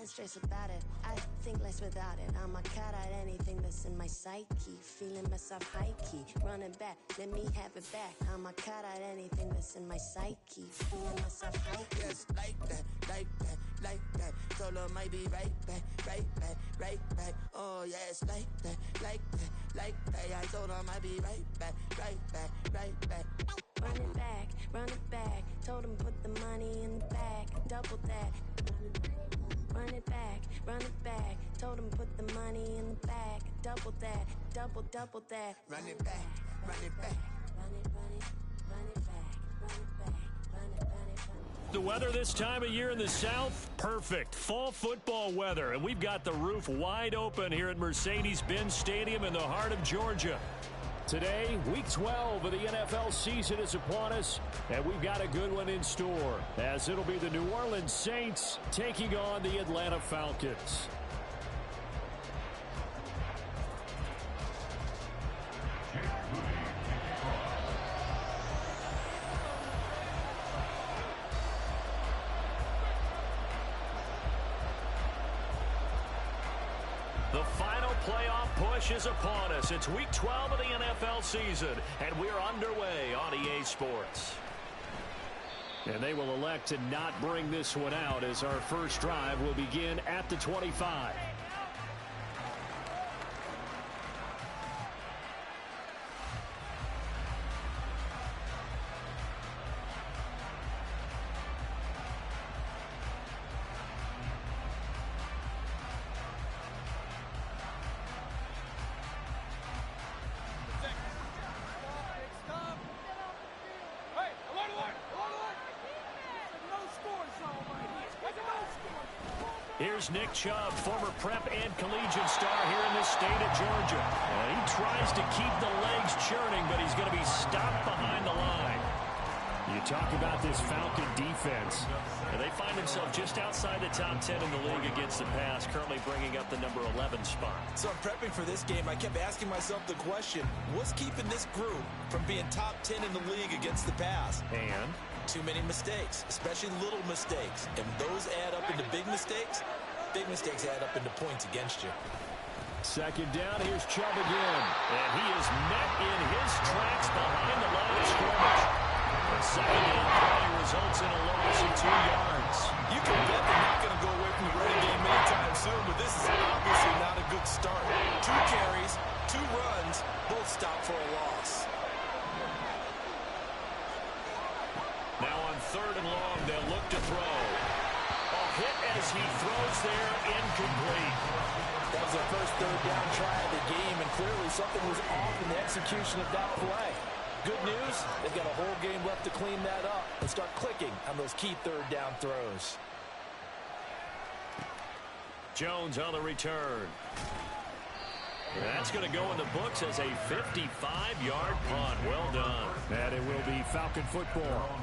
stress about it. I think less without it. I'm a cat at anything that's in my psyche. Feeling myself high key. Running back, let me have it back. I'm a cat at anything that's in my psyche. Feeling myself high key. Yes, like that, like that, like that. Told her might be right back, right back, right back. Oh yes, like that, like that, like that. I told her might be right back, right back, right back. Run it back. Told him put the money in the bag, double that. Run it back. Told him put the money in the bag, double that, double that. Run it back, run it back. Run it back. The weather this time of year in the South, perfect. Fall football weather, and we've got the roof wide open here at Mercedes-Benz Stadium in the heart of Georgia. Today, Week 12 of the NFL season is upon us, and we've got a good one in store, as it'll be the New Orleans Saints taking on the Atlanta Falcons. The final playoff push is upon us. It's Week 12 of the NFL season, and we're underway on EA Sports. And they will elect to not bring this one out, as our first drive will begin at the 25. Here's Nick Chubb, former prep and collegiate star here in the state of Georgia. And he tries to keep the legs churning, but he's going to be stopped behind the line. You talk about this Falcon defense. And they find themselves just outside the top 10 in the league against the pass, currently bringing up the number 11 spot. So I'm prepping for this game. I kept asking myself the question, what's keeping this group from being top 10 in the league against the pass? And too many mistakes, especially little mistakes. And those add up into big mistakes add up into points against you. Second down, here's Chubb again. And he is met in his tracks behind the line of scrimmage. The second down play results in a loss of 2 yards. You can bet they're not going to go away from the running game anytime soon, but this is obviously not a good start. 2 carries, 2 runs, both stopped for a loss. Now on 3rd and long, they'll look to throw. A hit as he throws there, incomplete. That was their first 3rd down try of the game, and clearly something was off in the execution of that play. Good news, they've got a whole game left to clean that up and start clicking on those key 3rd down throws. Jones on the return. That's going to go in the books as a 55-yard punt. Well done. And it will be Falcon football.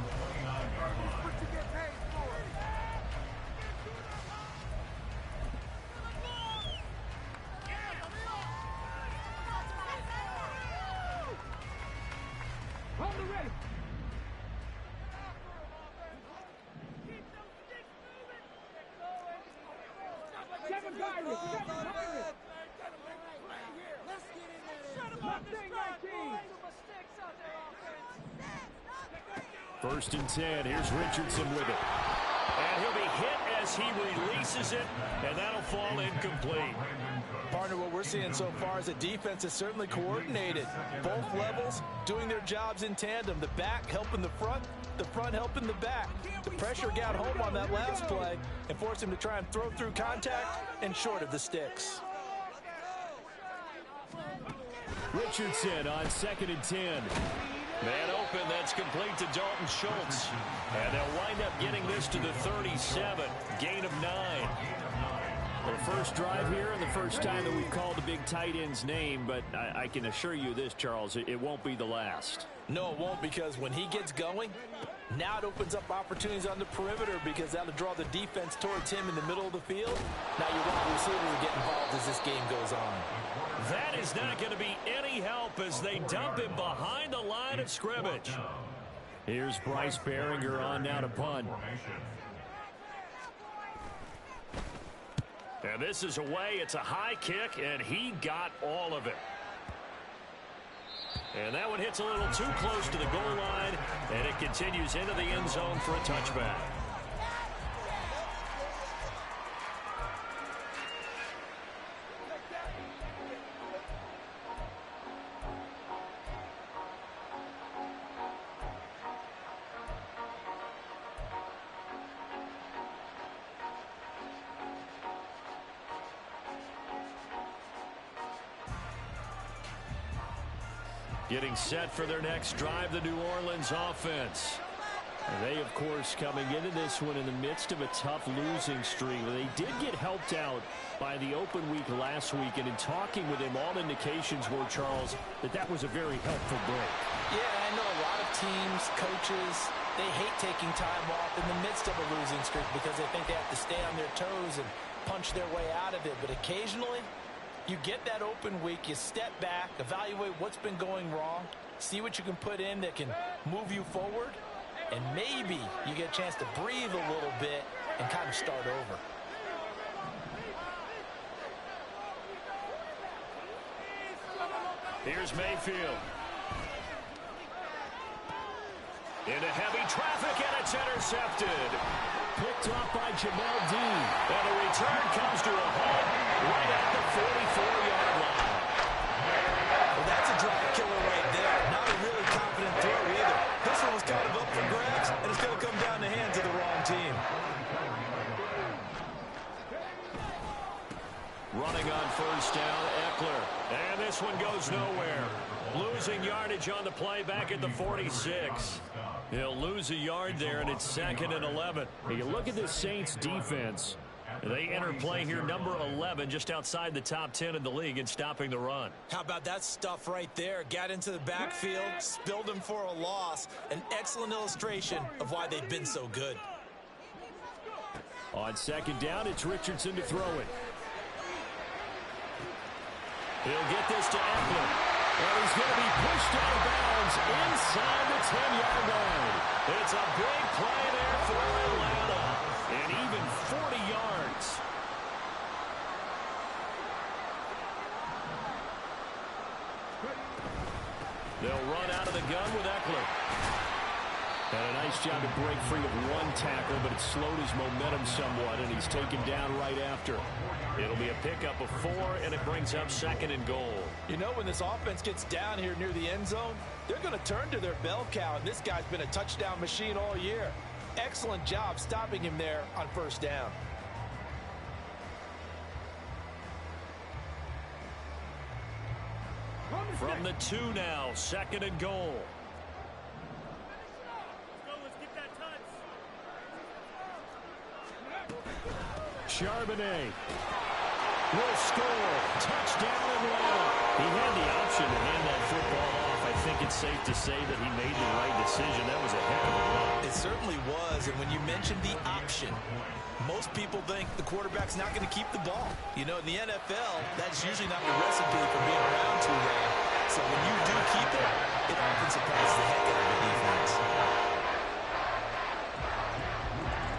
First and 10. Here's Richardson with it. And he'll be hit as he releases it, and that'll fall incomplete. Partner, what we're seeing so far is the defense is certainly coordinated. Both levels doing their jobs in tandem. The back helping the front helping the back. The pressure got home on that last play and forced him to try and throw through contact and short of the sticks. Richardson on 2nd and 10. Man open, that's complete to Dalton Schultz. And they'll wind up getting this to the 37. Gain of 9. The first drive here and the first time that we've called the big tight end's name, but I can assure you this, Charles, it won't be the last. No, it won't, because when he gets going, now it opens up opportunities on the perimeter, because that'll draw the defense towards him in the middle of the field. Now your wide receivers will get involved as this game goes on. That is not going to be any help as they dump him behind the line of scrimmage. Here's Bryce Behringer on now to punt. And this is away. It's a high kick, and he got all of it. And that one hits a little too close to the goal line, and it continues into the end zone for a touchback. Getting set for their next drive, the New Orleans offense. And they, of course, coming into this one in the midst of a tough losing streak. They did get helped out by the open week last week, and in talking with him, all indications were, Charles, that was a very helpful break. Yeah, I know a lot of teams, coaches, they hate taking time off in the midst of a losing streak because they think they have to stay on their toes and punch their way out of it. But occasionally, you get that open week, you step back, evaluate what's been going wrong, see what you can put in that can move you forward, and maybe you get a chance to breathe a little bit and kind of start over. Here's Mayfield. Into heavy traffic, and it's intercepted. Picked off by Jamel Dean. And the return comes to a halt right at the 44-yard line. Well, that's a drive killer right there. Not a really confident throw either. This one was kind of up for grabs, and it's going to come down the hands of the wrong team. Running on first down, Eckler. And this one goes nowhere. Losing yardage on the play back at the 46. He'll lose a yard there, and it's 2nd and 11. You look at this Saints defense. They enter play here, number 11, just outside the top 10 in the league in stopping the run. How about that stuff right there? Got into the backfield, spilled him for a loss. An excellent illustration of why they've been so good. On 2nd down, it's Richardson to throw it. He'll get this to Eckler. And he's going to be pushed out of bounds inside the 10-yard line. It's a big play there for Atlanta. And even 40 yards. They'll run out of the gun with Eckler. And a nice job to break free of one tackle, but it slowed his momentum somewhat, and he's taken down right after. It'll be a pickup of 4, and it brings up 2nd and goal. You know, when this offense gets down here near the end zone, they're going to turn to their bell cow, and this guy's been a touchdown machine all year. Excellent job stopping him there on first down. From the 2 now, 2nd and goal. Charbonnet will score. Touchdown Atlanta. He had the option to hand that football off. I think it's safe to say that he made the right decision. That was a heck of a run. It certainly was, and when you mentioned the option, most people think the quarterback's not going to keep the ball. You know, in the NFL, that's usually not the recipe for being around too long. So when you do keep it, it often surprises the heck out of the defense.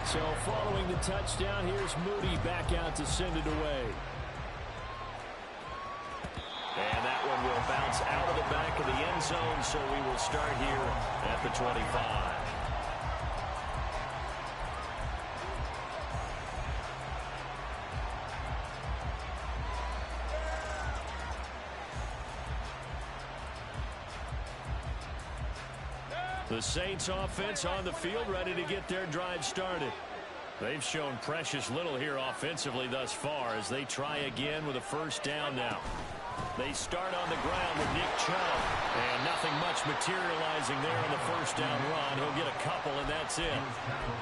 So following the touchdown, here's Moody back out to send it away. And that one will bounce out of the back of the end zone, so we will start here at the 25. The Saints offense on the field, ready to get their drive started. They've shown precious little here offensively thus far as they try again with a first down now. They start on the ground with Nick Chubb, and nothing much materializing there on the first down run. He'll get a couple, and that's it.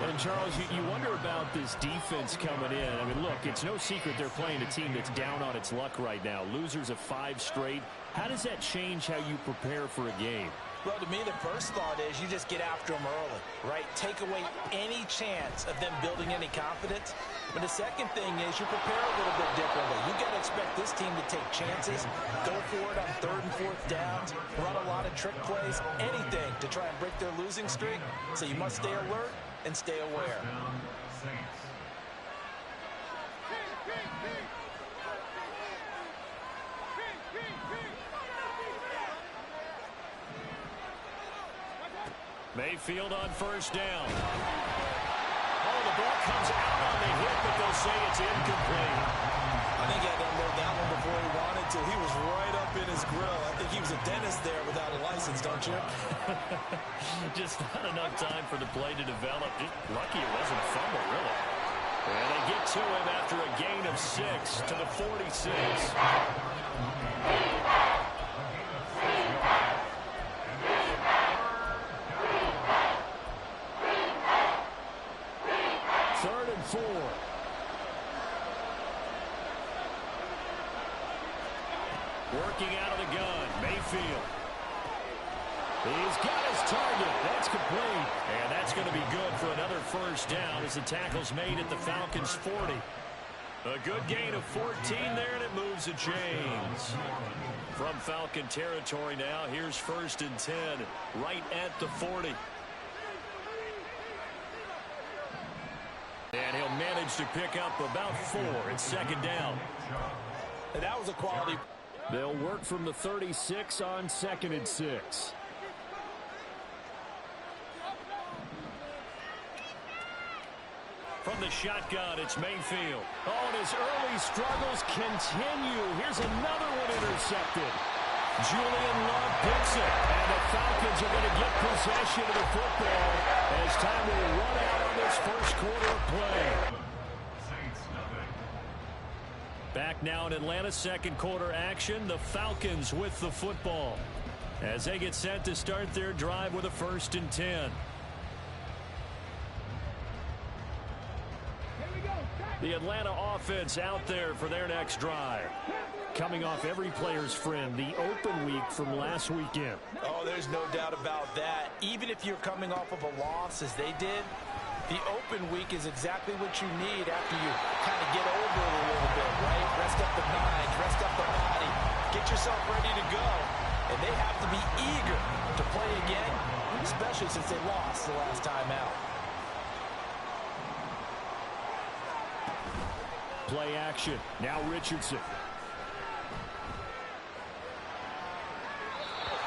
And, Charles, you wonder about this defense coming in. I mean, look, it's no secret they're playing a team that's down on its luck right now. Losers of 5 straight. How does that change how you prepare for a game? Well, to me, the first thought is you just get after them early, right? Take away any chance of them building any confidence. But the second thing is you prepare a little bit differently. You got to expect this team to take chances, go for it on 3rd and 4th downs, run a lot of trick plays, anything to try and break their losing streak. So you must stay alert and stay aware. Mayfield on first down. Oh, the ball comes out on the hit, but they'll say it's incomplete. I think he had to unload that one before he wanted to. He was right up in his grill. I think he was a dentist there without a license, don't you? Just not enough time for the play to develop. Just lucky it wasn't a fumble, really. And they get to him after a gain of 6 to the 46. Third and 4. Working out of the gun, Mayfield. He's got his target. That's complete. And that's going to be good for another first down as the tackle's made at the Falcons' 40. A good gain of 14 there, and it moves the chains. From Falcon territory now, here's 1st and 10, right at the 40. And he'll manage to pick up about 4 at 2nd down. And that was a quality. They'll work from the 36 on 2nd and 6. From the shotgun, it's Mayfield. Oh, and his early struggles continue. Here's another one intercepted. Julian Love picks it. And the Falcons are going to get possession of the football as time will run out on this first quarter of play. Back now in Atlanta, second quarter action. The Falcons with the football as they get set to start their drive with a 1st and 10. The Atlanta offense out there for their next drive. Coming off every player's friend, the open week from last weekend. Oh, there's no doubt about that. Even if you're coming off of a loss as they did, the open week is exactly what you need after you kind of get over it a little bit, right? Rest up the mind, rest up the body, get yourself ready to go. And they have to be eager to play again, especially since they lost the last time out. Play action. Now Richardson.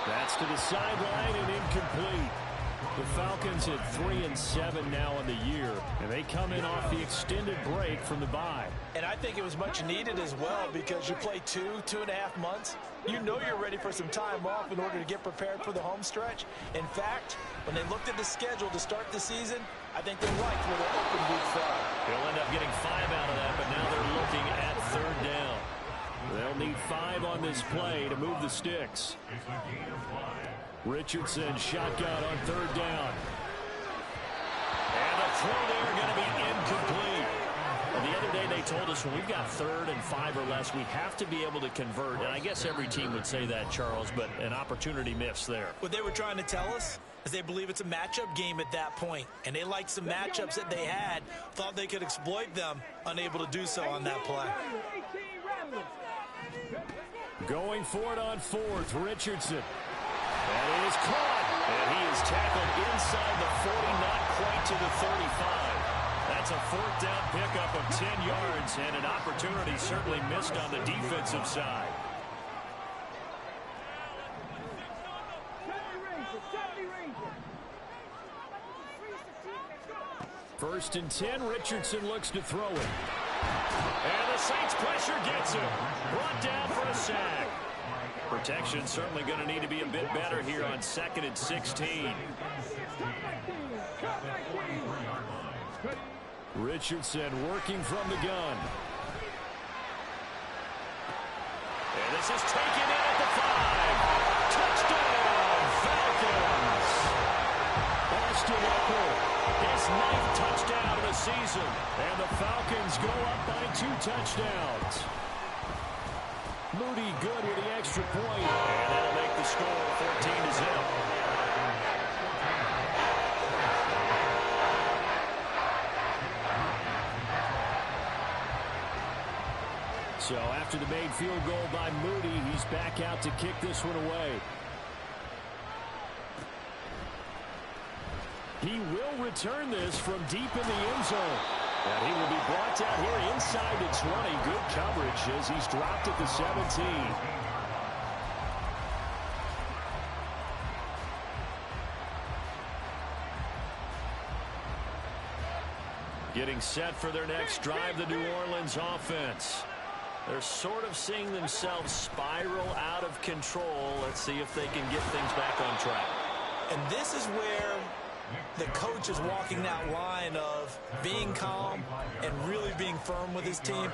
That's to the sideline and incomplete. The Falcons at 3-7 now in the year, and they come in off the extended break from the bye. And I think it was much needed as well because you play 2.5 months. You know you're ready for some time off in order to get prepared for the home stretch. In fact, when they looked at the schedule to start the season, I think they liked where their open week fell. They'll end up getting 5 out of that, but now they're looking at 3rd down. They'll need 5 on this play to move the sticks. Richardson shotgun on 3rd down. And the throw there going to be incomplete. Well, the other day they told us when we've got 3rd and 5 or less, we have to be able to convert. And I guess every team would say that, Charles, but an opportunity missed there. What they were trying to tell us is they believe it's a matchup game at that point. And they liked some matchups that they had, thought they could exploit them, unable to do so on that play. Going for it on 4th, Richardson. And it is caught, and he is tackled inside the 40, not quite to the 35. That's a 4th down pickup of 10 yards, and an opportunity certainly missed on the defensive side. First and 10, Richardson looks to throw it. And the Saints pressure gets him. Brought down for a sack. Protection certainly going to need to be a bit better here on 2nd and 16. Richardson working from the gun. And this is taken in at the 5. Touchdown, Falcons. Austin Eckler, his 9th touchdown of the season. And the Falcons go up by 2 touchdowns. Moody good with the extra point. And that'll make the score 14-0. So after the made field goal by Moody, he's back out to kick this one away. He will return this from deep in the end zone. And he will be brought down here inside the 20. Good coverage as he's dropped at the 17. Getting set for their next drive, the New Orleans offense. They're sort of seeing themselves spiral out of control. Let's see if they can get things back on track. And this is where the coach is walking that line of being calm and really being firm with his team.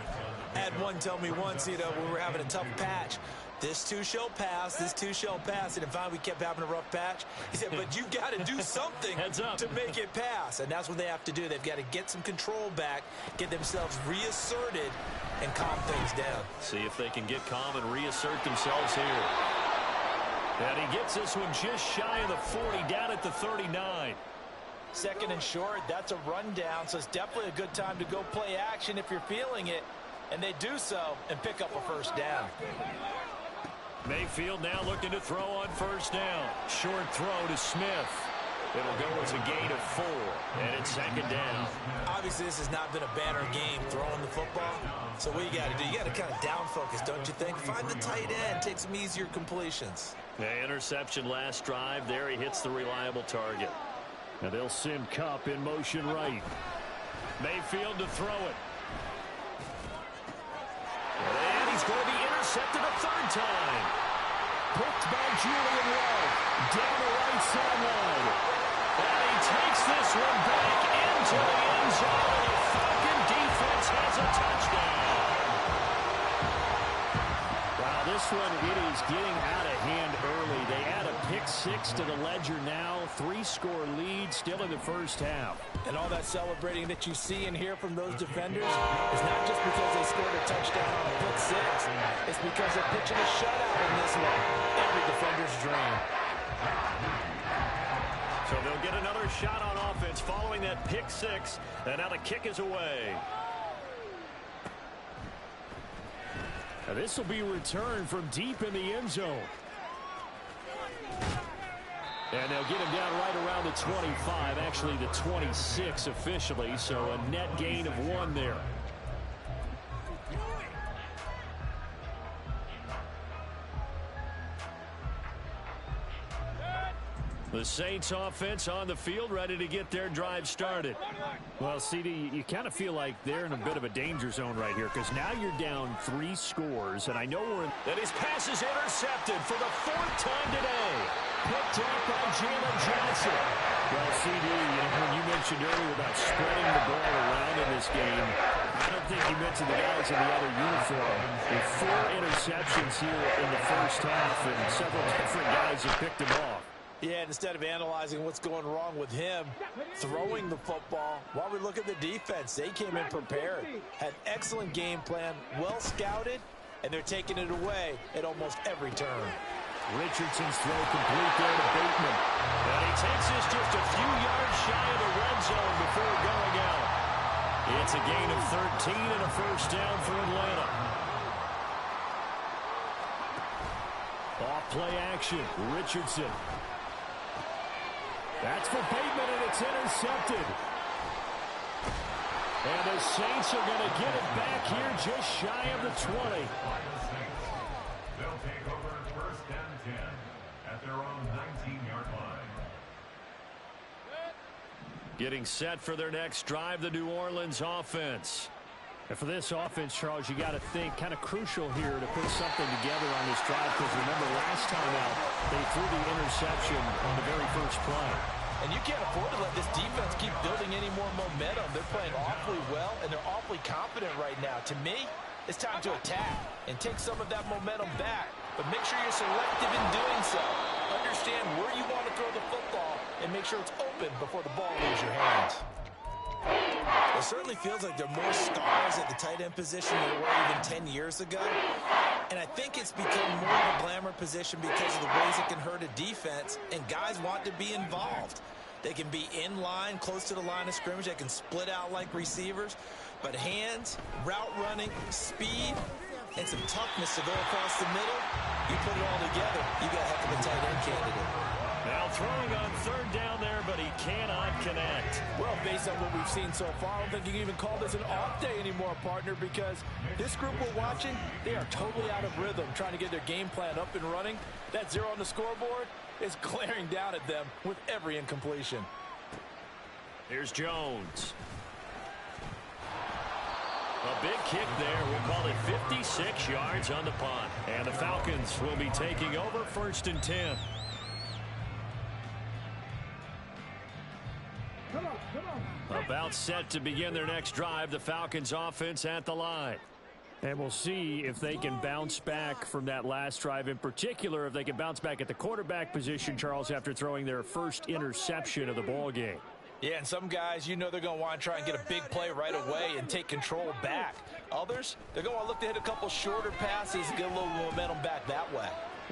I had one tell me once, when we were having a tough patch, this too shall pass, this too shall pass. And finally we kept having a rough patch. He said, but you've got to do something to make it pass. And that's what they have to do. They've got to get some control back, get themselves reasserted, and calm things down. See if they can get calm and reassert themselves here. And he gets this one just shy of the 40, down at the 39. Second and short, that's a rundown, so it's definitely a good time to go play action if you're feeling it. And they do so and pick up a first down. Mayfield now looking to throw on first down. Short throw to Smith. It'll go as a gain of 4, and it's second down. Obviously, this has not been a banner game throwing the football. So what you got to do, you got to kind of down focus, don't you think? Find the tight end, take some easier completions. The interception last drive. There he hits the reliable target. And they'll send Kupp in motion right. Mayfield to throw it. And he's going to be intercepted a third time. Picked by Julian Love. Down the right sideline. And he takes this one back into the end zone. The Falcon defense has a touchdown. Wow, this one, it is getting out of hand early. They add a pick 6 to the ledger now. 3-score lead still in the first half. And all that celebrating that you see and hear from those defenders is not just because they scored a touchdown on a pick 6. It's because they're pitching a shutout in this one. Every defender's dream. So they'll get another shot on offense following that pick 6. And now the kick is away. Now this will be returned from deep in the end zone. And they'll get him down right around the 25, actually the 26 officially, so a net gain of 1 there. The Saints offense on the field, ready to get their drive started. Well, CD, you kind of feel like they're in a bit of a danger zone right here because now you're down 3 scores, and I know we're in. And his pass is intercepted for the 4th time today. Picked up by Jalen Johnson. Well, CD, when you mentioned earlier about spreading the ball around in this game, I don't think you mentioned the guys in the other uniform. With 4 interceptions here in the first half, and several different guys have picked him off. Yeah, and instead of analyzing what's going wrong with him throwing the football, while we look at the defense, they came in prepared, had excellent game plan, well scouted, and they're taking it away at almost every turn. Richardson's throw complete there to Bateman. And he takes this just a few yards shy of the red zone before going out. It's a gain of 13 and a first down for Atlanta. Off play action, Richardson. That's for Bateman, and it's intercepted. And the Saints are going to get it back here just shy of the 20. They'll take over first and 10 at their own 19-yard line. Getting set for their next drive, the New Orleans offense. And for this offense, Charles, you got to think kind of crucial here to put something together on this drive because remember last time out, they threw the interception on the very first play. And you can't afford to let this defense keep building any more momentum. They're playing awfully well, and they're awfully confident right now. To me, it's time to attack and take some of that momentum back. But make sure you're selective in doing so. Understand where you want to throw the football and make sure it's open before the ball leaves your hands. It certainly feels like there are more stars at the tight end position than there were even 10 years ago. And I think it's become more of a glamour position because of the ways it can hurt a defense, and guys want to be involved. They can be in line, close to the line of scrimmage. They can split out like receivers. But hands, route running, speed, and some toughness to go across the middle, you put it all together, you got a heck of a tight end candidate. Now throwing on third down there, but he cannot connect. Well, based on what we've seen so far, I don't think you can even call this an off day anymore, partner, because this group we're watching, they are totally out of rhythm, trying to get their game plan up and running. That 0 on the scoreboard is glaring down at them with every incompletion. Here's Jones. A big kick there. We'll call it 56 yards on the punt. And the Falcons will be taking over 1st and 10. About set to begin their next drive. The Falcons offense at the line. And we'll see if they can bounce back from that last drive. In particular, if they can bounce back at the quarterback position, Charles, after throwing their first interception of the ball game. Yeah, and some guys, you know they're going to want to try and get a big play right away and take control back. Others, they're going to want to look to hit a couple shorter passes and get a little momentum back that way.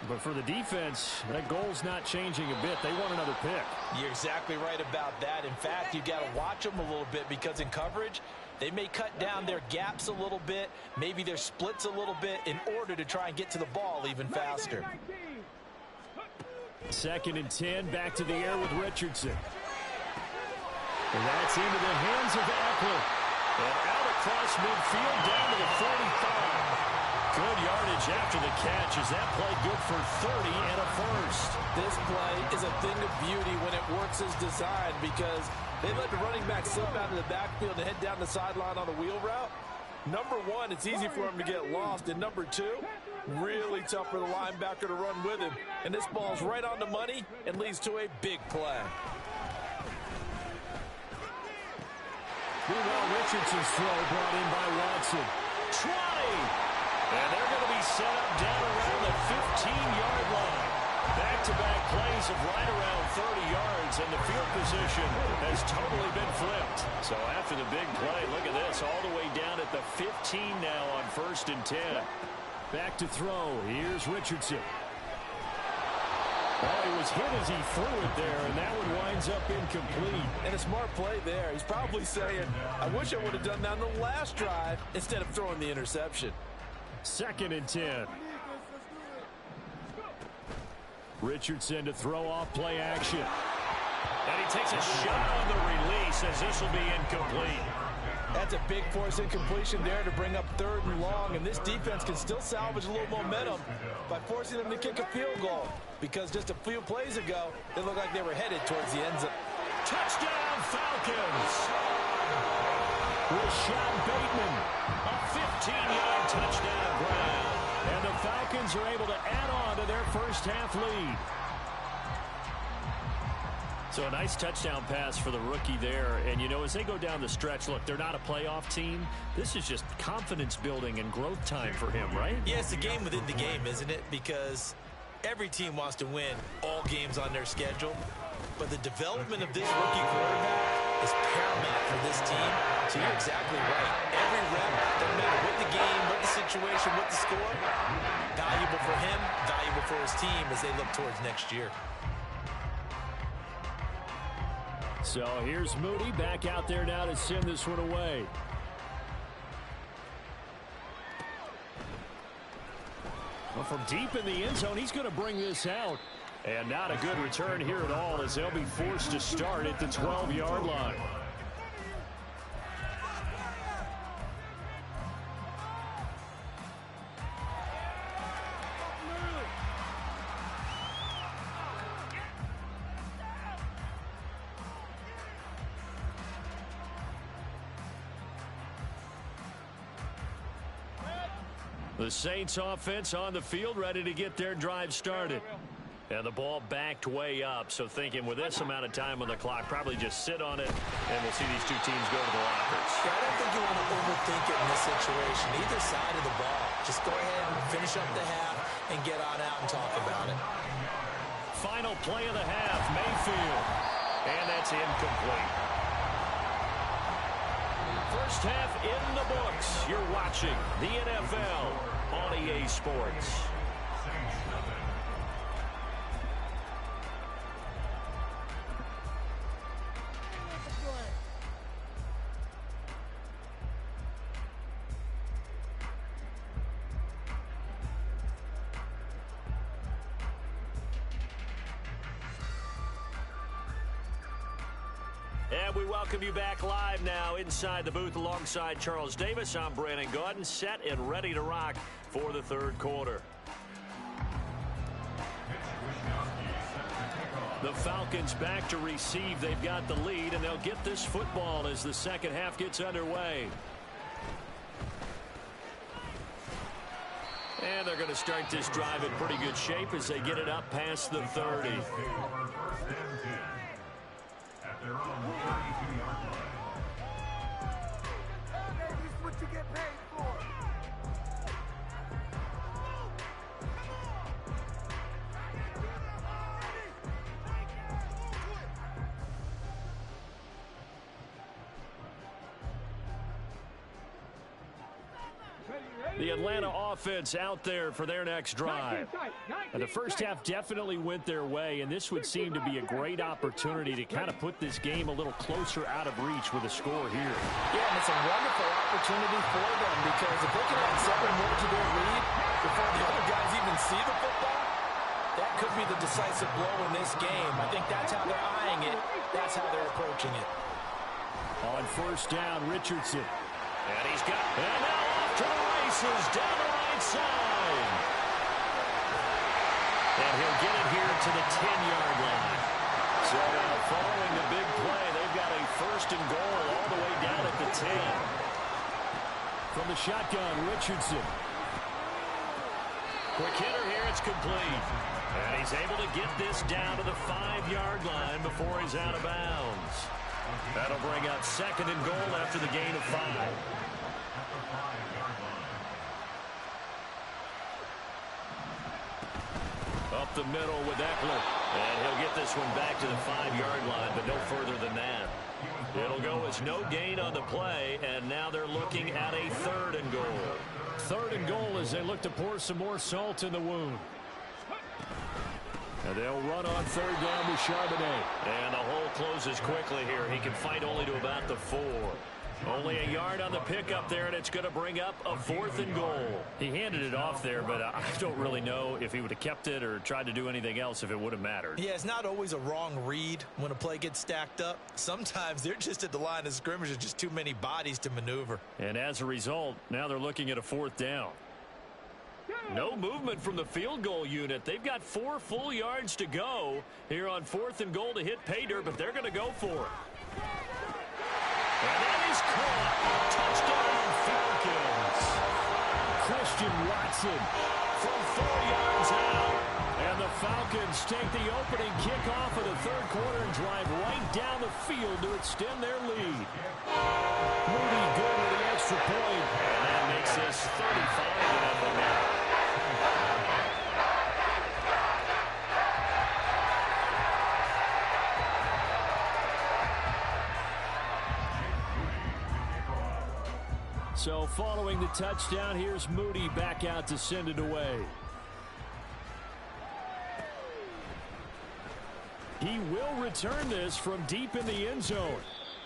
But for the defense, that goal's not changing a bit. They want another pick. You're exactly right about that. In fact, you've got to watch them a little bit because in coverage, they may cut down their gaps a little bit, maybe their splits a little bit in order to try and get to the ball even faster. 2nd and 10, back to the air with Richardson. And that's into the hands of Eckler. And out across midfield down to the 45. Good yardage after the catch as that play good for 30 and a first. This play is a thing of beauty when it works as designed because they let the running back slip out of the backfield and head down the sideline on a wheel route. Number one, it's easy for him to get lost. And number two, really tough for the linebacker to run with him. And this ball's right on the money and leads to a big play. Meanwhile, Richardson's throw brought in by Watson. 20! And they're going to be set up down around the 15-yard line. Back-to-back plays of right around 30 yards, and the field position has totally been flipped. So after the big play, look at this, all the way down at the 15 now on 1st and 10. Back to throw. Here's Richardson. Well, he was hit as he threw it there, and that one winds up incomplete. And a smart play there. He's probably saying, I wish I would have done that on the last drive instead of throwing the interception. 2nd and 10. Richardson to throw off play action. And he takes a shot on the release as this will be incomplete. That's a big force incompletion there to bring up 3rd and long, and this defense can still salvage a little momentum by forcing them to kick a field goal because just a few plays ago, they looked like they were headed towards the end zone. Touchdown, Falcons! Rashad Bateman, a 15-yard touchdown grab. And the Falcons are able to add on to their first half lead. So a nice touchdown pass for the rookie there. And, you know, as they go down the stretch, look, they're not a playoff team. This is just confidence building and growth time for him, right? Yeah, it's a game within the game, isn't it? Because every team wants to win all games on their schedule. But the development of this rookie quarterback is paramount for this team. So you're exactly right. Every rep, doesn't matter what the game, what the situation, what the score, valuable for him, valuable for his team as they look towards next year. So here's Moody back out there now to send this one away. Well, from deep in the end zone, he's going to bring this out. And not a good return here at all as they'll be forced to start at the 12-yard line. The Saints offense on the field, ready to get their drive started. And the ball backed way up, so thinking with this amount of time on the clock, probably just sit on it, and we'll see these two teams go to the lockers. Yeah, I don't think you want to overthink it in this situation. Either side of the ball. Just go ahead and finish up the half and get on out and talk about it. Final play of the half, Mayfield. And that's incomplete. First half in the books. You're watching the NFL on EA Sports. And we welcome you back live now inside the booth alongside Charles Davis. I'm Brandon Gaudin, set and ready to rock for the third quarter. The Falcons back to receive. They've got the lead, and they'll get this football as the second half gets underway. to start this drive in pretty good shape as they get it up past the 30. First and 10 at their own 32-yard line. This is what you get paid for. The Atlanta offense out there for their next drive. And the first half definitely went their way, and this would seem to be a great opportunity to kind of put this game a little closer out of reach with a score here. Yeah, and it's a wonderful opportunity for them because if they can add 7 more to their lead before the other guys even see the football, that could be the decisive blow in this game. I think that's how they're eyeing it. That's how they're approaching it. On first down, Richardson. And he's got, and now off to the races down the right side. And he'll get it here to the 10-yard line. So now following the big play, they've got a first and goal all the way down at the 10. From the shotgun, Richardson. Quick hitter here, it's complete. And he's able to get this down to the 5-yard line before he's out of bounds. That'll bring up second and goal after the gain of 5. Up the middle with Eckler. And he'll get this one back to the 5-yard line, but no further than that. It'll go as no gain on the play, and now they're looking at a third and goal. Third and goal as they look to pour some more salt in the wound. And they'll run on third down with Charbonnet. And the hole closes quickly here. He can fight only to about the 4. Only a yard on the pickup there, and it's going to bring up a fourth and goal. He handed it off there, but I don't really know if he would have kept it or tried to do anything else if it would have mattered. Yeah, it's not always a wrong read when a play gets stacked up. Sometimes they're just at the line of scrimmage. There's just too many bodies to maneuver. And as a result, now they're looking at a fourth down. No movement from the field goal unit. They've got 4 full yards to go here on fourth and goal to hit pay dirt, but they're going to go for it. And that is caught. Touchdown, Falcons. Christian Watson from 4 yards out. And the Falcons take the opening kickoff of the third quarter and drive right down the field to extend their lead. Moody good with the extra point. And that makes this 35-0 now. So following the touchdown, here's Moody back out to send it away. He will return this from deep in the end zone.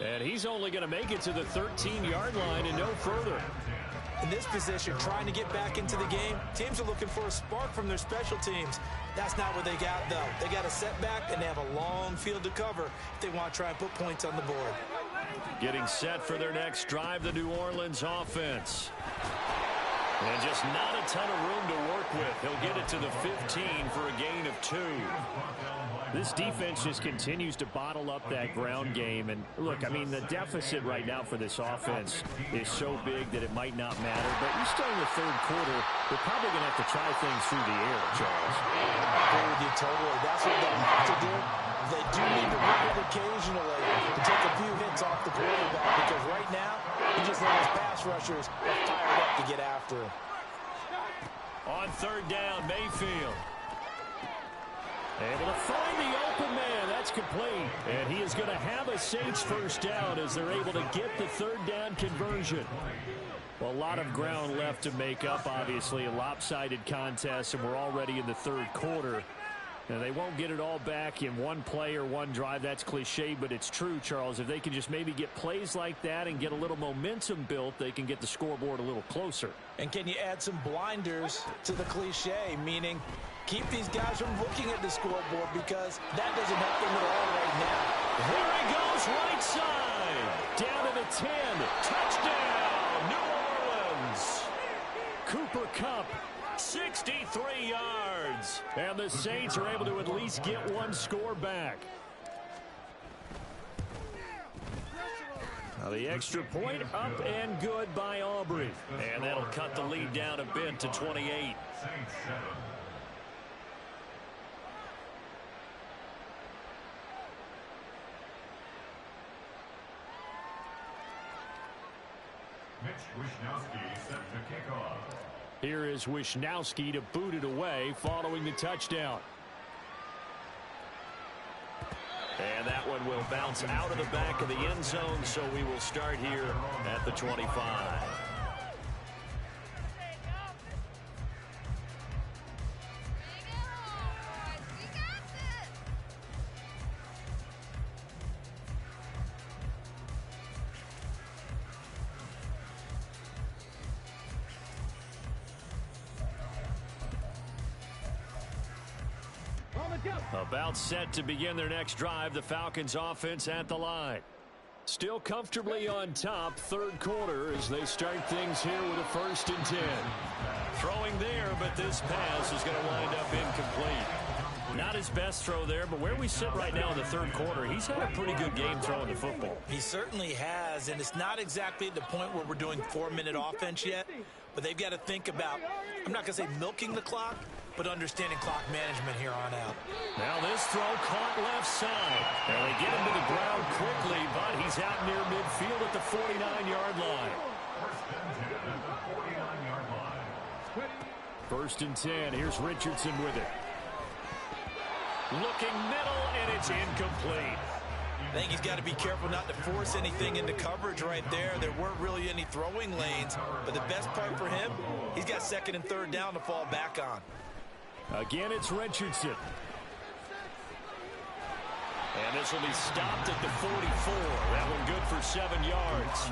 And he's only going to make it to the 13-yard line and no further. In this position, trying to get back into the game, teams are looking for a spark from their special teams. That's not what they got, though. They got a setback, and they have a long field to cover if they want to try and put points on the board. Getting set for their next drive, the New Orleans offense. And just not a ton of room to work with. He'll get it to the 15 for a gain of 2. This defense just continues to bottle up that ground game. And look, I mean, the deficit right now for this offense is so big that it might not matter. But you're still in the third quarter. They're probably going to have to try things through the air, Charles. I agree with you totally. That's what they have to do. They do need to run it occasionally to take a few hits off the quarterback, because right now, you just let his pass rushers are fired up to get after him. On third down, Mayfield. Able to find the open man. That's complete. And he is going to have a Saints first down as they're able to get the third down conversion. Well, a lot of ground left to make up, obviously. A lopsided contest, and we're already in the third quarter. Now, they won't get it all back in one play or one drive. That's cliche, but it's true, Charles. If they can just maybe get plays like that and get a little momentum built, they can get the scoreboard a little closer. And can you add some blinders to the cliche, meaning keep these guys from looking at the scoreboard, because that doesn't help them at all right now. Here he goes, right side. Down to the 10. Touchdown, New Orleans. Cooper Kupp. 63 yards. And the Saints are able to at least get one score back. The extra point up and good by Aubrey. And that'll cut the lead down a bit to 28. Mitch Wishnowski set to kick off. Here is Wishnowski to boot it away following the touchdown. And that one will bounce out of the back of the end zone, so we will start here at the 25. About set to begin their next drive, the Falcons offense at the line. Still comfortably on top, third quarter as they start things here with a 1st and 10. Throwing there, but this pass is going to wind up incomplete. Not his best throw there, but where we sit right now in the third quarter, he's had a pretty good game throwing the football. He certainly has, and it's not exactly at the point where we're doing 4-minute offense yet, but they've got to think about, I'm not going to say milking the clock, but understanding clock management here on out. Now this throw caught left side. And they get him to the ground quickly, but he's out near midfield at the 49-yard line. First and 10. Here's Richardson with it. Looking middle, and it's incomplete. I think he's got to be careful not to force anything into coverage right there. There weren't really any throwing lanes, but the best part for him, he's got 2nd and 3rd down to fall back on. Again, it's Richardson. And this will be stopped at the 44. That one good for 7 yards.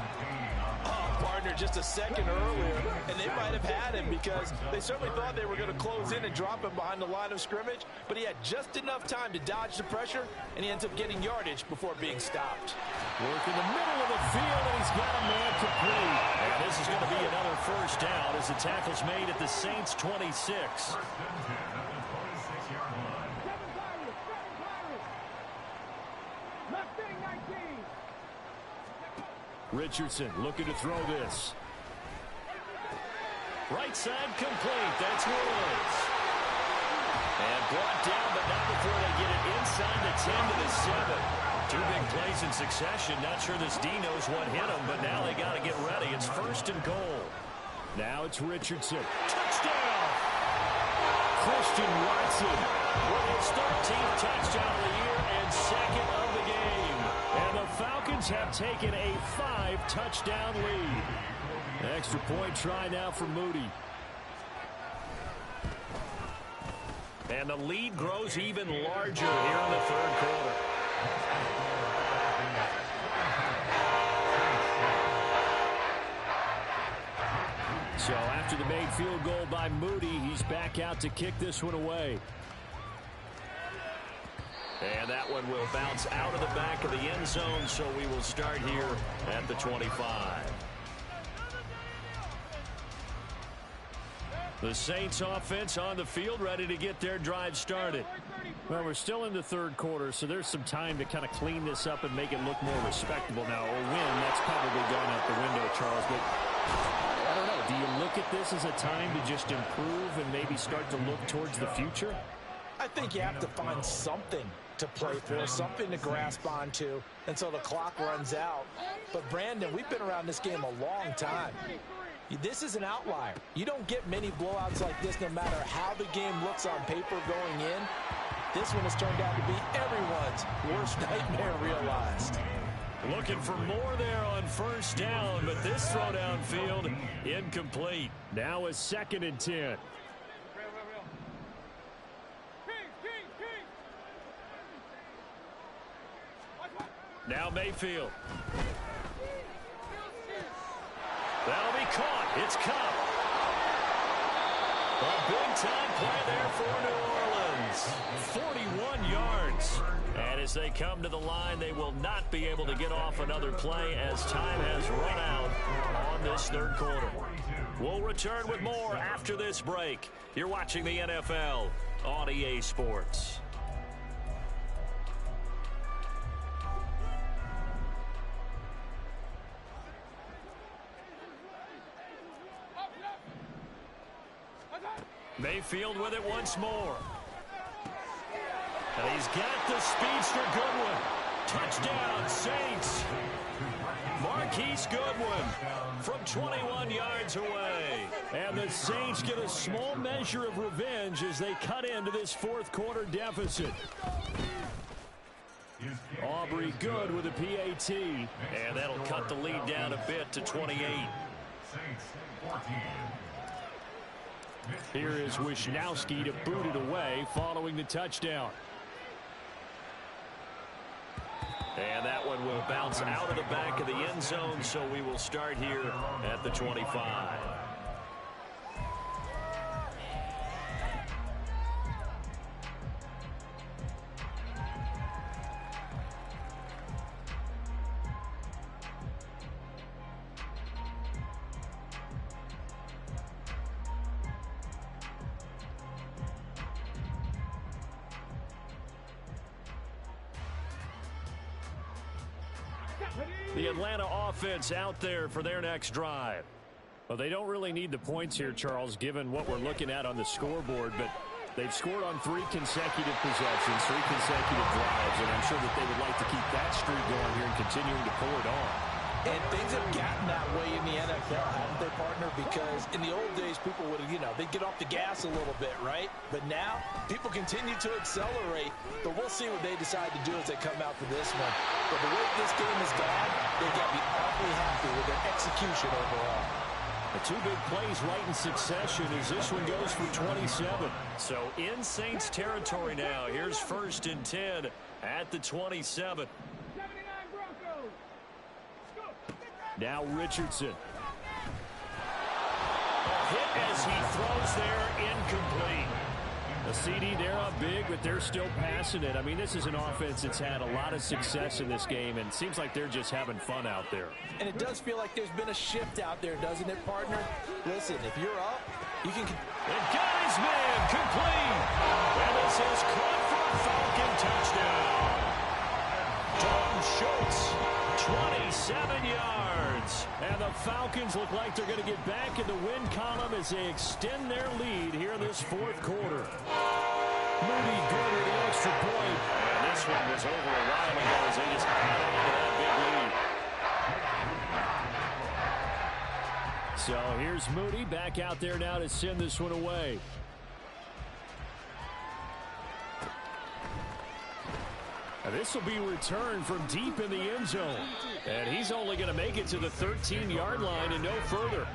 Oh, partner, just a second earlier, and they might have had him because they certainly thought they were going to close in and drop him behind the line of scrimmage, but he had just enough time to dodge the pressure, and he ends up getting yardage before being stopped. Work in the middle of the field, and he's got a man complete. And this is going to be another 1st down as the tackle's made at the Saints' 26. Richardson looking to throw this. Right side complete. That's Woods. And brought down, but not before they get it inside the 10 to the 7. 2 big plays in succession. Not sure this D knows what hit him, but now they got to get ready. It's 1st and goal. Now it's Richardson. Touchdown! Christian Watson with his 13th touchdown of the year and 2nd of the game. And the Falcons have taken a 5-touchdown lead. Extra point try now for Moody. And the lead grows even larger here in the third quarter. So after the made field goal by Moody, he's back out to kick this one away. And that one will bounce out of the back of the end zone, so we will start here at the 25. The Saints offense on the field, ready to get their drive started. Well, we're still in the third quarter, so there's some time to kind of clean this up and make it look more respectable. Now, a win, that's probably gone out the window, Charles, but I don't know. Do you look at this as a time to just improve and maybe start to look towards the future? I think you have to find something to play for, something to grasp onto until the clock runs out. But, Brandon, we've been around this game a long time. This is an outlier. You don't get many blowouts like this no matter how the game looks on paper going in. This one has turned out to be everyone's worst nightmare realized. Looking for more there on 1st down, but this throw downfield incomplete. Now a 2nd and 10. Now Mayfield. That'll be caught. It's Cup. A big-time play there for New Orleans. 41 yards. And as they come to the line, they will not be able to get off another play as time has run out on this third quarter. We'll return with more after this break. You're watching the NFL on EA Sports. Mayfield with it once more. And he's got the speedster Goodwin. Touchdown, Saints. Marquise Goodwin from 21 yards away. And the Saints get a small measure of revenge as they cut into this fourth quarter deficit. Aubrey good with a PAT. And that'll cut the lead down a bit to 28. Here is Wisnowski to boot it away following the touchdown. And that one will bounce out of the back of the end zone, so we will start here at the 25. The Atlanta offense out there for their next drive. Well, they don't really need the points here, Charles, given what we're looking at on the scoreboard, but they've scored on 3 consecutive possessions, 3 consecutive drives, and I'm sure that they would like to keep that streak going here and continuing to pull it on. And things have gotten that way in the NFL, haven't they, partner? Because in the old days, people would have, they'd get off the gas a little bit, right? But now, people continue to accelerate. But we'll see what they decide to do as they come out for this one. But the way this game has gone, they've got to be awfully happy with their execution overall. The 2 big plays right in succession as this one goes for 27. So in Saints territory now. Here's 1st and 10 at the 27. Now Richardson. Hit as he throws there, incomplete. A CD, they're up big, but they're still passing it. I mean, this is an offense that's had a lot of success in this game, and it seems like they're just having fun out there. And it does feel like there's been a shift out there, doesn't it, partner? Listen, if you're up, you can... And got his man, complete. And this is caught for a Falcon touchdown. Dalton Schultz, 27 yards. And the Falcons look like they're going to get back in the win column as they extend their lead here in this fourth quarter. Moody good with the extra point. And this one was over a while ago as they just got into that big lead. So here's Moody back out there now to send this one away. This will be returned from deep in the end zone. And he's only going to make it to the 13-yard line and no further.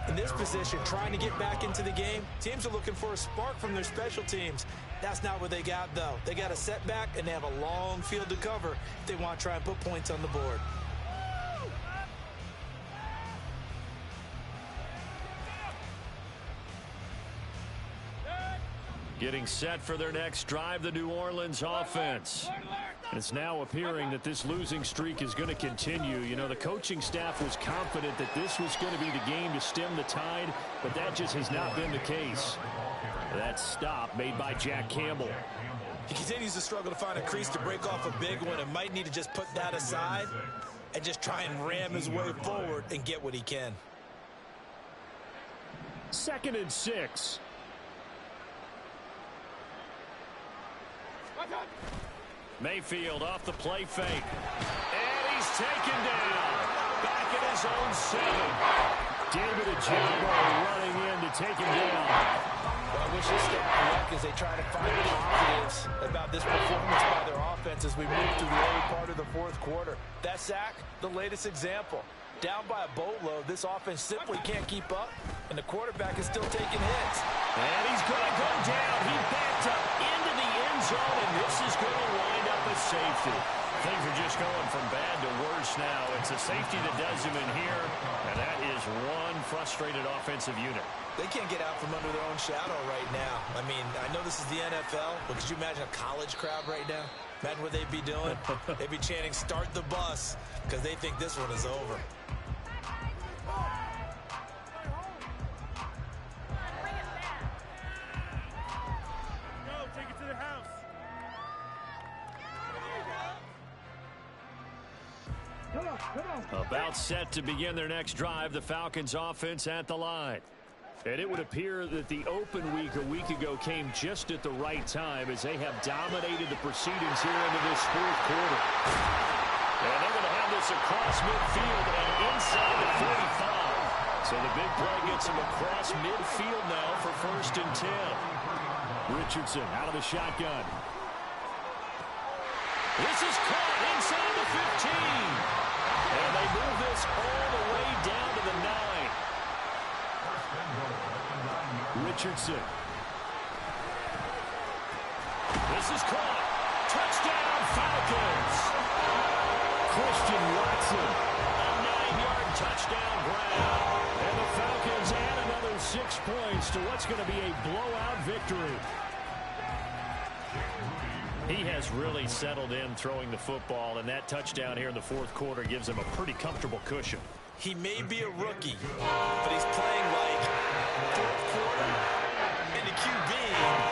In this position, trying to get back into the game, teams are looking for a spark from their special teams. That's not what they got, though. They got a setback, and they have a long field to cover if they want to try and put points on the board. Getting set for their next drive, the New Orleans offense. It's now appearing that this losing streak is going to continue. You know, the coaching staff was confident that this was going to be the game to stem the tide, but that just has not been the case. That stop made by Jack Campbell. He continues to struggle to find a crease to break off a big one and might need to just put that aside and just try and ram his way forward and get what he can. 2nd and 6. Mayfield off the play fake. And he's taken down. Back at his own 7. David Ojabo running in to take him down. Well, I wish this staff luck as they try to find the positives about this performance by their offense as we move through the early part of the fourth quarter. That sack, the latest example. Down by a boatload, this offense simply can't keep up, and the quarterback is still taking hits. And he's going to go down. He backed up into the end zone, and this is going to wind up a safety. Things are just going from bad to worse now. It's a safety that does him in here, and that is one frustrated offensive unit. They can't get out from under their own shadow right now. I mean, I know this is the NFL, but could you imagine a college crowd right now? Imagine what they'd be doing. They'd be chanting, "Start the bus," because they think this one is over. About set to begin their next drive, the Falcons offense at the line. And it would appear that the open week a week ago came just at the right time as they have dominated the proceedings here into this fourth quarter. And they're going to have this across midfield and inside the 45. So the big play gets them across midfield now for 1st and 10. Richardson out of the shotgun. This is caught inside the 15. And they move this all the way down to the 9. Richardson. This is caught. Touchdown, Falcons. Christian Watson. A 9-yard touchdown grab. And the Falcons add another 6 points to what's going to be a blowout victory. He has really settled in throwing the football, and that touchdown here in the fourth quarter gives him a pretty comfortable cushion. He may be a rookie, but he's playing like fourth quarter, and the QB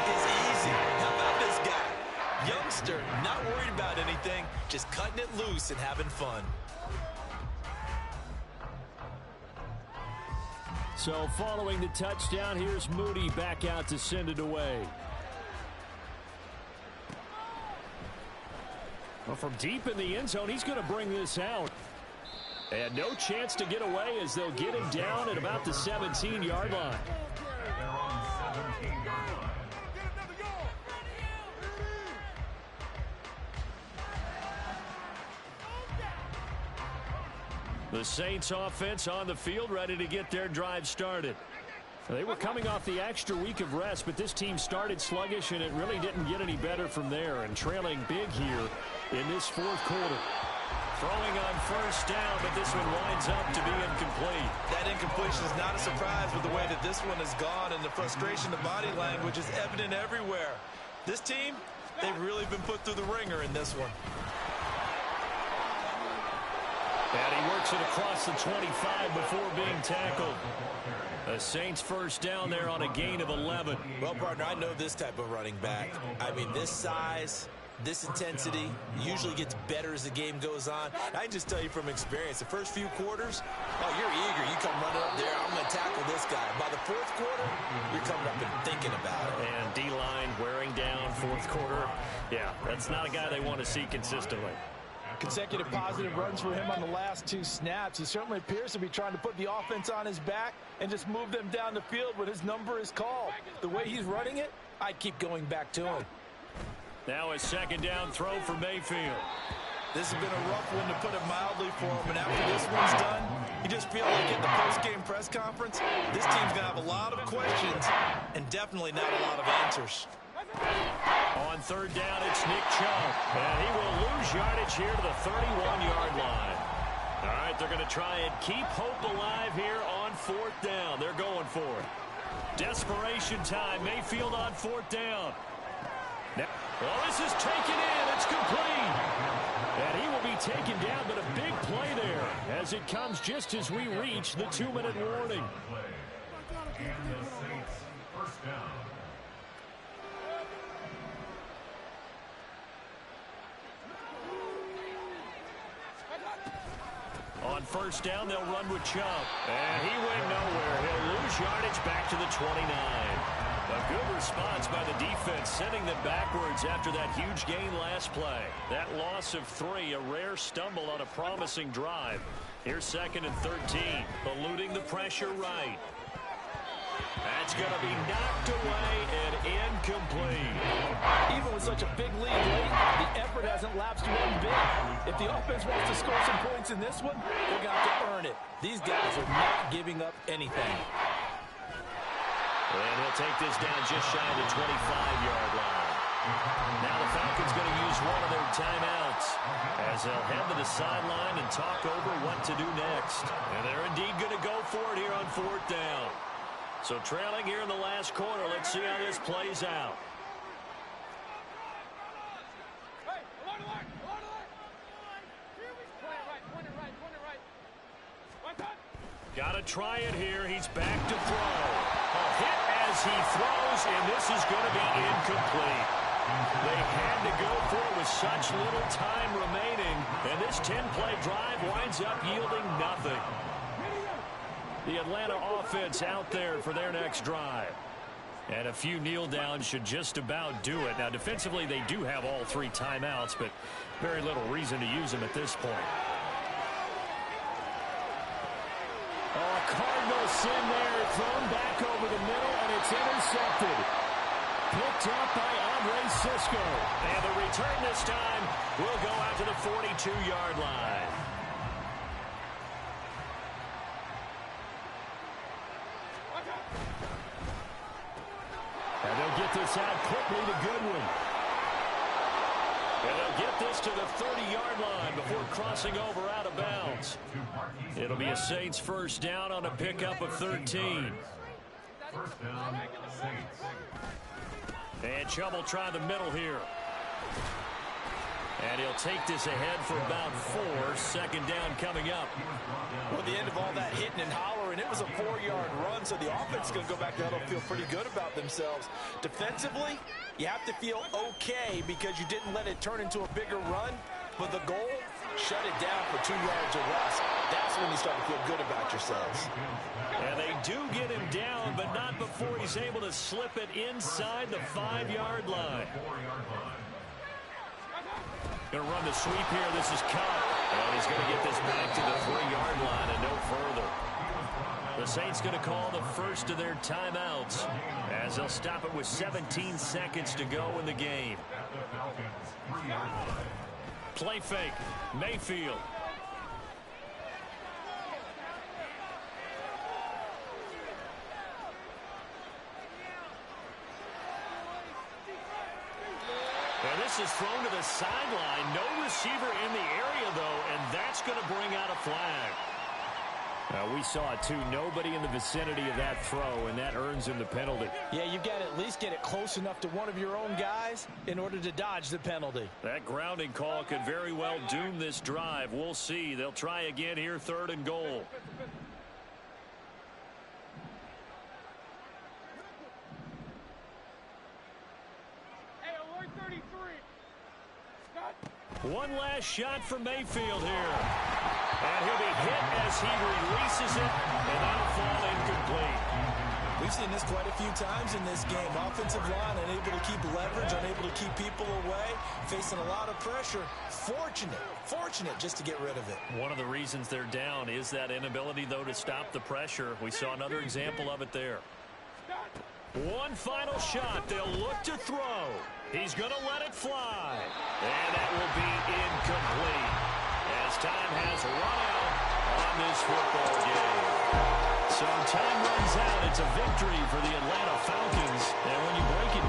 is easy. How about this guy? Youngster, not worried about anything, just cutting it loose and having fun. So following the touchdown, here's Moody back out to send it away. Well, from deep in the end zone, he's going to bring this out. And no chance to get away as they'll get him down at about the 17-yard line. The Saints offense on the field, ready to get their drive started. They were coming off the extra week of rest, but this team started sluggish, and it really didn't get any better from there, and trailing big here in this fourth quarter. Throwing on 1st down, but this one winds up to be incomplete. That incompletion is not a surprise with the way that this one has gone, and the frustration, the body language is evident everywhere. This team, they've really been put through the ringer in this one. And he works it across the 25 before being tackled. The Saints 1st down there on a gain of 11. Well, partner, I know this type of running back. I mean, this size, this intensity usually gets better as the game goes on. I can just tell you from experience, the first few quarters, oh, you're eager. You come running up there, I'm going to tackle this guy. By the fourth quarter, you're coming up and thinking about it. And D-line wearing down fourth quarter. Yeah, that's not a guy they want to see consistently. Consecutive positive runs for him on the last 2 snaps. He certainly appears to be trying to put the offense on his back and just move them down the field when his number is called. The way he's running it, I keep going back to him. Now a 2nd down throw for Mayfield. This has been a rough one, to put it mildly, for him. And after this one's done, you just feel like at the post-game press conference, this team's going to have a lot of questions and definitely not a lot of answers. On 3rd down, it's Nick Chubb. And he will lose yardage here to the 31-yard line. All right, they're going to try and keep hope alive here on 4th down. They're going for it. Desperation time. Mayfield on 4th down. Well, this is taken in. It's complete. And he will be taken down, but a big play there as it comes just as we reach the 2-minute warning. And the Saints 1st down. On 1st down, they'll run with Chubb. And he went nowhere. He'll lose yardage back to the 29. A good response by the defense, sending them backwards after that huge gain last play. That loss of 3, a rare stumble on a promising drive. Here's 2nd and 13, eluding the pressure right. That's going to be knocked away and incomplete. Even with such a big lead late, the effort hasn't lapsed one bit. If the offense wants to score some points in this one, they're going to have to earn it. These guys are not giving up anything. And he'll take this down just shy of the 25-yard line. Now the Falcons going to use one of their timeouts as they'll head to the sideline and talk over what to do next. And they're indeed going to go for it here on 4th down. So trailing here in the last quarter, let's see how this plays out. Got to try it here. He's back to throw. A hit as he throws, and this is going to be incomplete. They had to go for it with such little time remaining, and this 10-play drive winds up yielding nothing. The Atlanta offense out there for their next drive. And a few kneel downs should just about do it. Now, defensively, they do have all 3 timeouts, but very little reason to use them at this point. Oh, a Cardinal sin there, thrown back over the middle, and it's intercepted. Picked up by Andre Cisco. And the return this time will go out to the 42-yard line. And they'll get this out quickly to Goodwin. And they'll get this to the 30-yard line before crossing over out of bounds. It'll be a Saints first down on a pickup of 13. First down, Saints. And Chubb will try the middle here. And he'll take this ahead for about 4. Second down coming up. Well, the end of all that hitting and hollering, it was a 4-yard run, so the offense is going to go back to huddle, feel pretty good about themselves. Defensively, you have to feel okay because you didn't let it turn into a bigger run, but the goal, shut it down for 2 yards or less. That's when you start to feel good about yourselves. And they do get him down, but not before he's able to slip it inside the 5-yard line. Going to run the sweep here. This is caught. And he's going to get this back to the 3-yard line and no further. The Saints going to call the first of their timeouts as they'll stop it with 17 seconds to go in the game. Play fake. Mayfield. And this is thrown to the sideline. No receiver in the area, though, and that's going to bring out a flag. We saw it, too. Nobody in the vicinity of that throw, and that earns him the penalty. Yeah, you've got to at least get it close enough to one of your own guys in order to dodge the penalty. That grounding call could very well doom this drive. We'll see. They'll try again here, 3rd and goal. One last shot for Mayfield here. And he'll be hit as he releases it, and that'll fall incomplete. We've seen this quite a few times in this game. Offensive line unable to keep leverage, unable to keep people away, facing a lot of pressure. Fortunate just to get rid of it. One of the reasons they're down is that inability, though, to stop the pressure. We saw another example of it there. One final shot. They'll look to throw. He's going to let it fly. And that will be incomplete as time has run out on this football game. So time runs out. It's a victory for the Atlanta Falcons. And when you break it